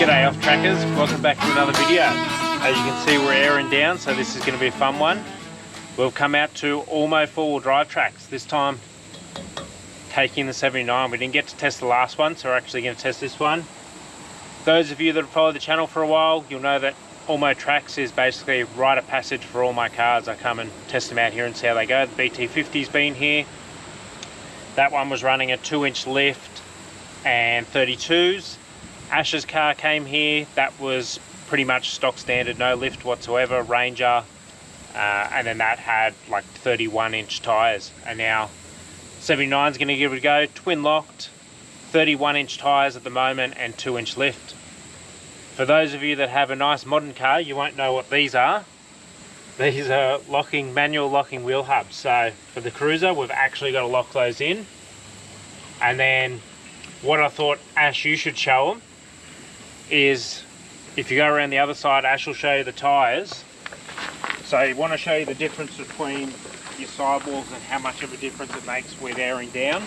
G'day off trackers, welcome back to another video. As you can see, we're airing down, so this is going to be a fun one. We've come out to Ormeau 4x4 drive tracks, this time taking the 79. We didn't get to test the last one, so we're actually going to test this one. Those of you that have followed the channel for a while, you'll know that Ormeau Tracks is basically a rite of passage for all my cars. I come and test them out here and see how they go. The BT50's been here. That one was running a 2-inch lift and 32s. Ash's car came here. That was pretty much stock standard, no lift whatsoever, Ranger, and then that had like 31-inch tyres. And now 79's going to give it a go, twin locked, 31-inch tyres at the moment and 2-inch lift. For those of you that have a nice modern car, you won't know what these are. These are manual locking wheel hubs. So for the Cruiser, we've actually got to lock those in. And then what I thought, Ash, you should show them is, if you go around the other side, Ash will show you the tyres. So you want to show you the difference between your sidewalls and how much of a difference it makes with airing down.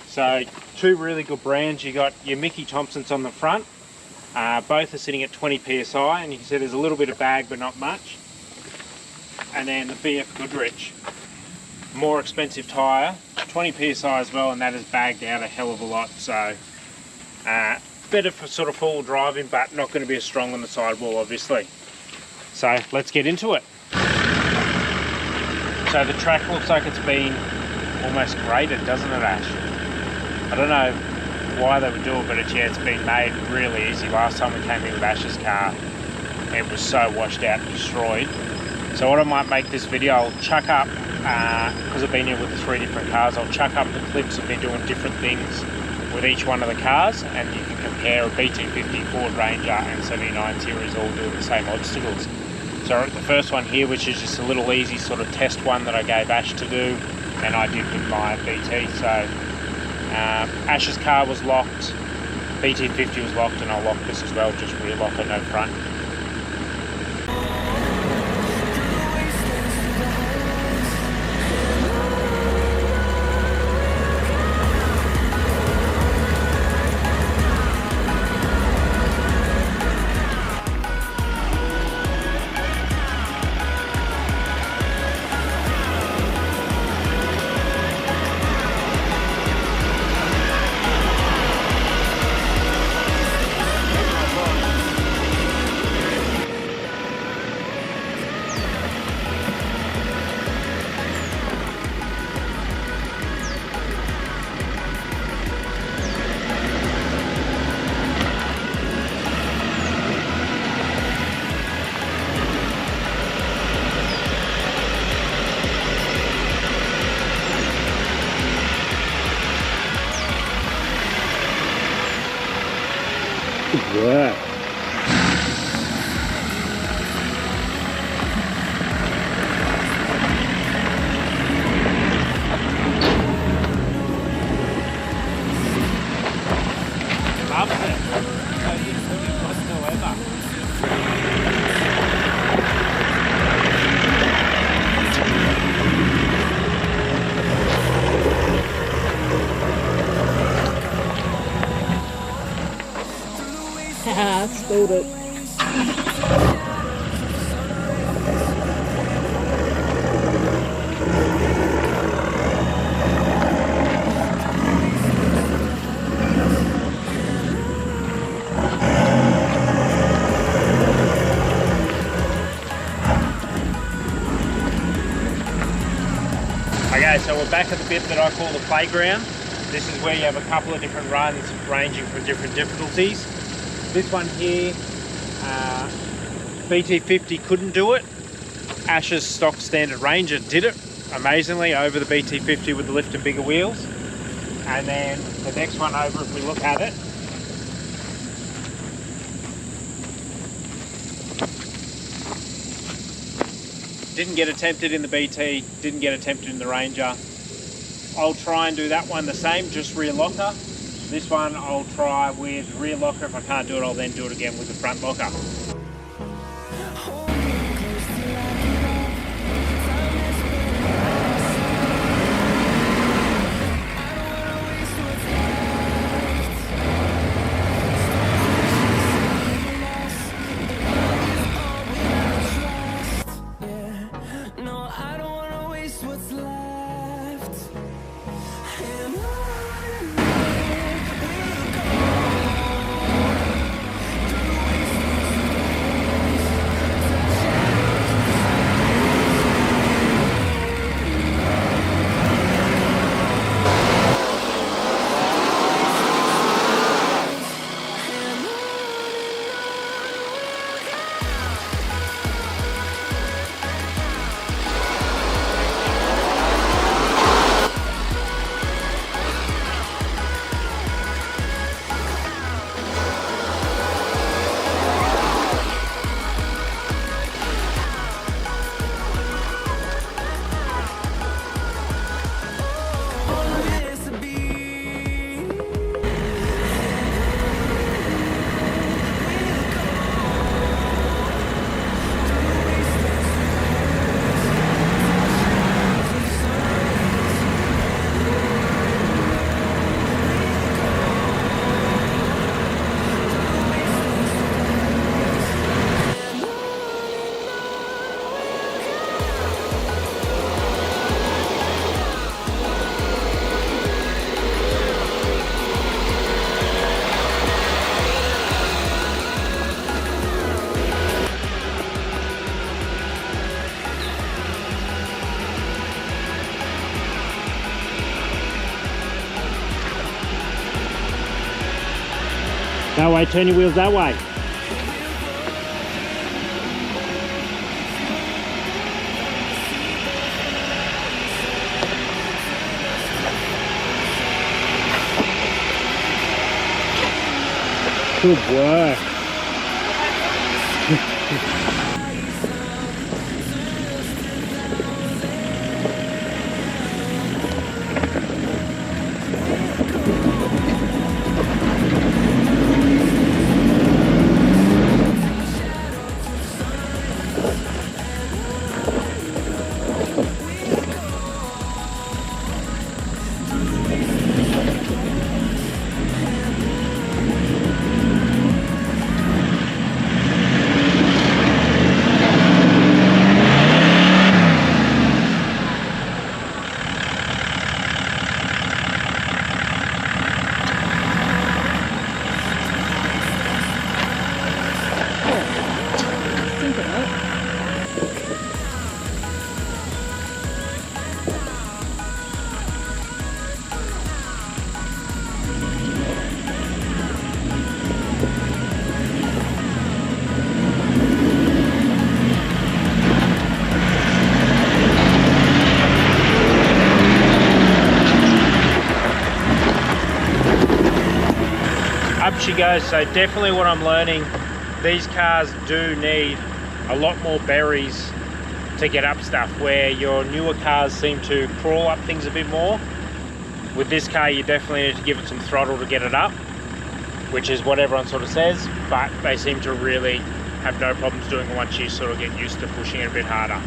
So two really good brands. You got your Mickey Thompson's on the front. Both are sitting at 20 psi, and you can see there's a little bit of bag but not much. And then the BF Goodrich, more expensive tyre, 20 psi as well, and that has bagged out a hell of a lot. So better for sort of full driving, but not going to be as strong on the sidewall obviously. So let's get into it. So the track looks like it's been almost graded, doesn't it, Ash? I don't know why they would do it, but it's been made really easy. Last time we came in with Ash's car, it was so washed out and destroyed. So what I might make this video, I'll chuck up, because I've been here with the 3 different cars, I'll chuck up the clips of me doing different things with each one of the cars, and you can compare a BT50, Ford Ranger and 79 series all doing the same obstacles. So the first one here, which is just a little easy sort of test one that I gave Ash to do, and I did with my BT. So Ash's car was locked, BT50 was locked, and I'll lock this as well, just rear locker, no front. Yeah. Loves it. Whatsoever. Haha, stole it. Okay, so we're back at the bit that I call the playground. This is where you have a couple of different runs ranging from different difficulties. This one here, BT50 couldn't do it. Ash's stock standard Ranger did it amazingly over the BT50 with the lift and bigger wheels. And then the next one over, if we look at it, didn't get attempted in the BT, didn't get attempted in the Ranger. I'll try and do that one the same, just rear locker. This one I'll try with rear locker. If I can't do it, I'll then do it again with the front locker. No way, turn your wheels that way. Good work. Up she goes. So definitely what I'm learning, these cars do need a lot more berries to get up stuff, where your newer cars seem to crawl up things a bit more. With this car you definitely need to give it some throttle to get it up, which is what everyone sort of says, but they seem to really have no problems doing it once you sort of get used to pushing it a bit harder.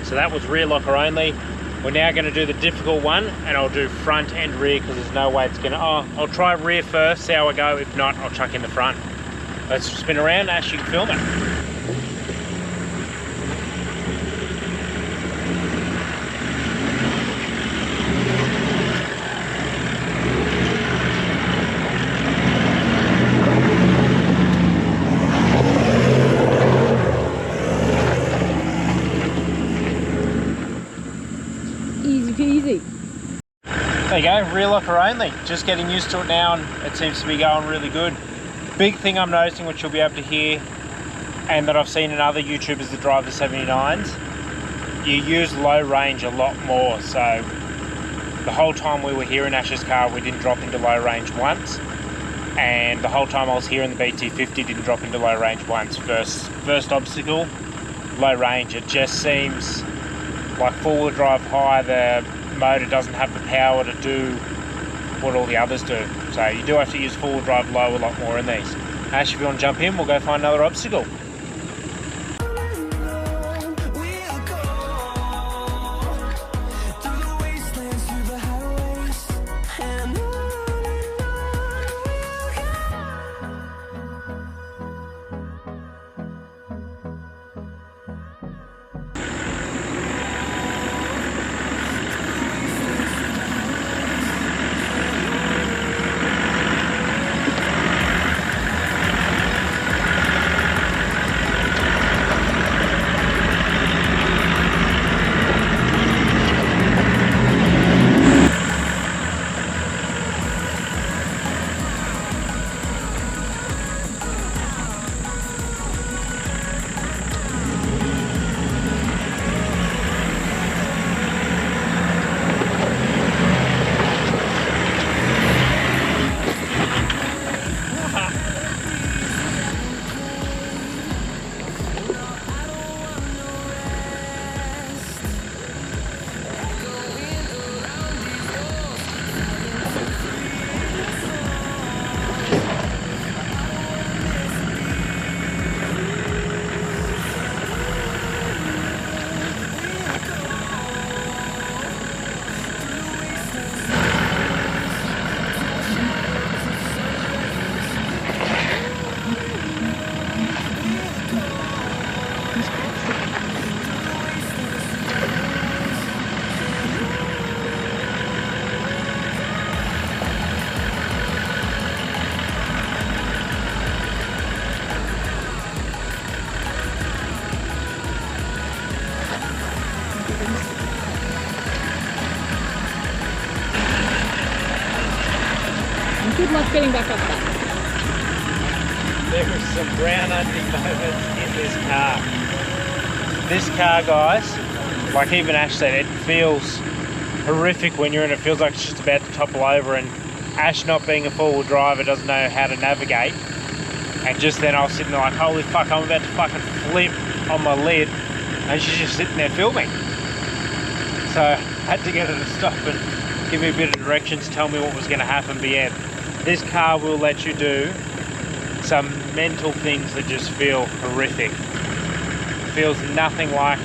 So that was rear locker only. We're now going to do the difficult one, and I'll do front and rear because there's no way it's going to... Oh, I'll try rear first, see how I go. If not, I'll chuck in the front. Let's spin around. Ash, you can film it. There you go, rear locker only. Just getting used to it now, and it seems to be going really good. Big thing I'm noticing, which you'll be able to hear, and that I've seen in other YouTubers that drive the 79s, you use low range a lot more. So the whole time we were here in Ash's car, we didn't drop into low range once, and the whole time I was here in the BT50 didn't drop into low range once. First obstacle, low range. It just seems like four-wheel drive high, the motor doesn't have the power to do what all the others do. So you do have to use four-wheel drive low a lot more in these. Ash, if you want to jump in, we'll go find another obstacle. Good luck getting back up that. There is some brown undie moments in this car. This car, guys, like even Ash said, it feels horrific when you're in it. It feels like it's just about to topple over, and Ash, not being a four-wheel driver, doesn't know how to navigate. And just then I was sitting there like, holy fuck, I'm about to fucking flip on my lid, and she's just sitting there filming. So I had to get her to stop and give me a bit of directions, tell me what was going to happen. But yeah, this car will let you do some mental things that just feel horrific. It feels nothing like,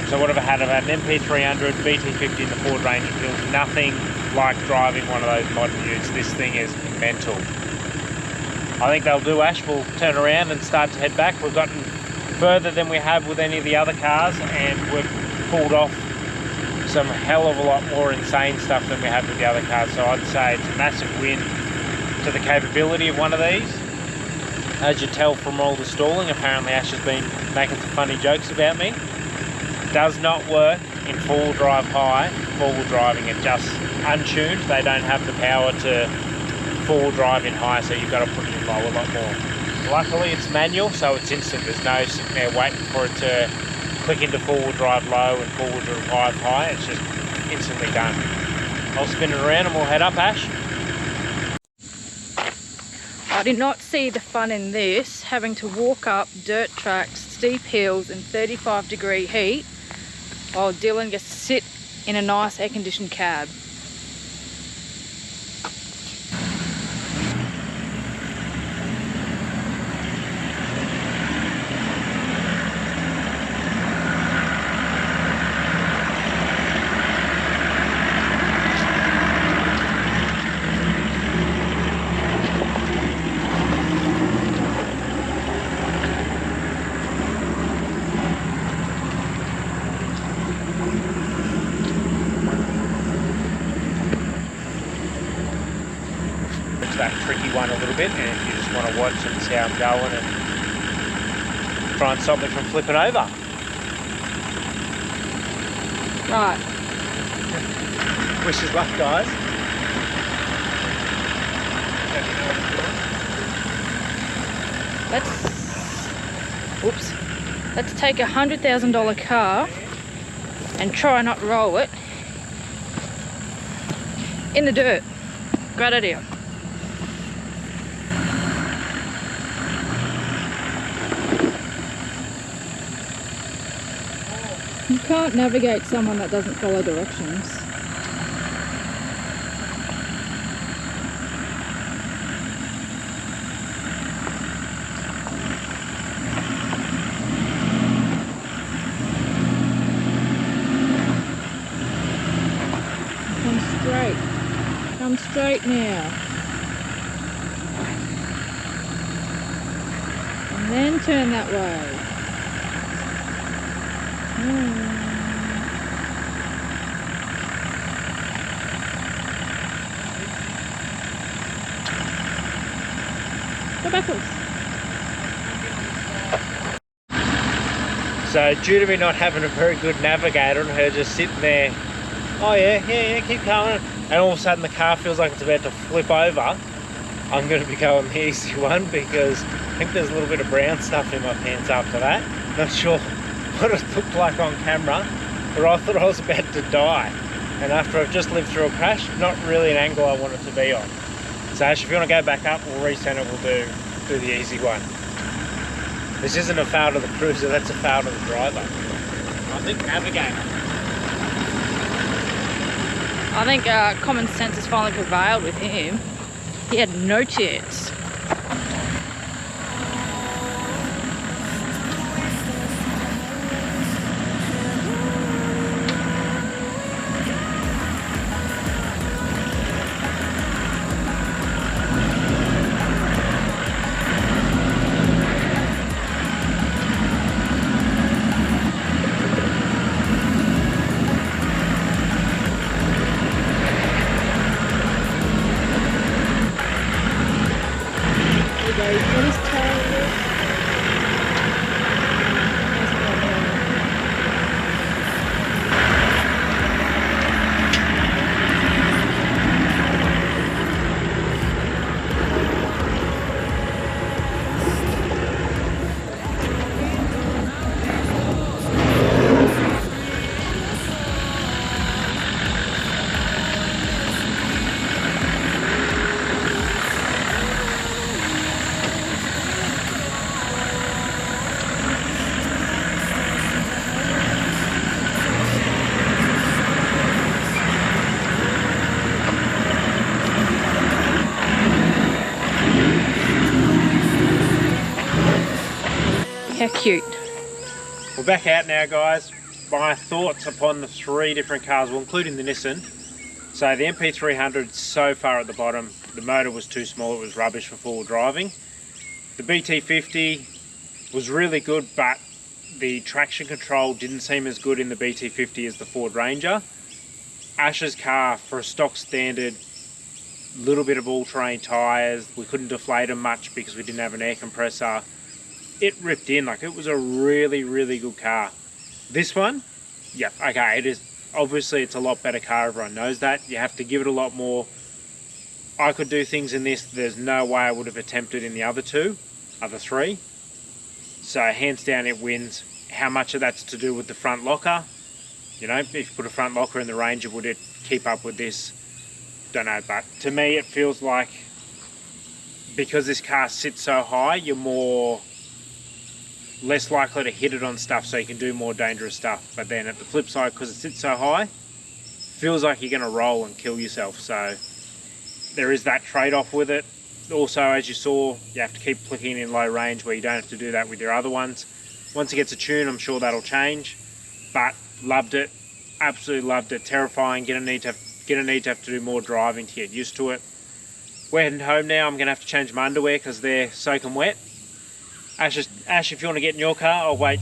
so what have I had? I've had an MP300, BT50 in the Ford range. It feels nothing like driving one of those modern utes. This thing is mental. I think they'll do, Ash. We'll turn around and start to head back. We've gotten further than we have with any of the other cars, and we've pulled off some hell of a lot more insane stuff than we have with the other cars. So I'd say it's a massive win to the capability of one of these. As you tell from all the stalling, apparently Ash has been making some funny jokes about me. Does not work in four-wheel drive high. Four-wheel driving it just untuned. They don't have the power to four-wheel drive in high, so you've got to put it in low a lot more. Luckily it's manual, so it's instant. There's no sitting there waiting for it to click into four-wheel drive low and four-wheel drive high. It's just instantly done. I'll spin it around and we'll head up, Ash. I did not see the fun in this, having to walk up dirt tracks, steep hills in 35-degree heat, while Dylan gets to sit in a nice air-conditioned cab. That tricky one a little bit, and if you just want to watch and see how I'm going and try and stop me from flipping over. Right. Wish us luck, guys. Let's take a $100,000 car and try not roll it in the dirt. Great idea. You can't navigate someone that doesn't follow directions. Come straight. Come straight now. And then turn that way. Go backwards. So due to me not having a very good navigator and her just sitting there, oh yeah, keep going, and all of a sudden the car feels like it's about to flip over, I'm going to be going the easy one, because I think there's a little bit of brown stuff in my pants after that. Not sure what it looked like on camera, but I thought I was about to die. And after I've just lived through a crash, not really an angle I want it to be on. So Ash, if you want to go back up, we'll recenter it, we'll do the easy one. This isn't a fail to the cruiser, that's a fail to the driver. I think navigator. I think common sense has finally prevailed with him. He had no chance. cute. We're back out now, guys. My thoughts upon the 3 different cars, well, including the Nissan. So the MP300 so far at the bottom, the motor was too small, it was rubbish for four-wheel driving. The BT50 was really good, but the traction control didn't seem as good in the BT50 as the Ford Ranger. Ash's car, for a stock standard, little bit of all-terrain tyres, we couldn't deflate them much because we didn't have an air compressor. It ripped in, like it was a really, really good car. This one, yeah, okay, it is. Obviously, it's a lot better car, everyone knows that. You have to give it a lot more. I could do things in this there's no way I would have attempted in the other 3. So hands down it wins. How much of that's to do with the front locker? You know, if you put a front locker in the Ranger, would it keep up with this? Don't know, but to me it feels like because this car sits so high, you're less likely to hit it on stuff, so you can do more dangerous stuff. But then at the flip side, because it sits so high, feels like you're going to roll and kill yourself. So there is that trade-off with it. Also, as you saw, you have to keep flicking in low range where you don't have to do that with your other ones. Once it gets a tune, I'm sure that'll change. But loved it, absolutely loved it. Terrifying. Gonna need to have to do more driving to get used to it. We're heading home now. I'm gonna have to change my underwear because they're soaking wet. Ash, if you want to get in your car, I'll wait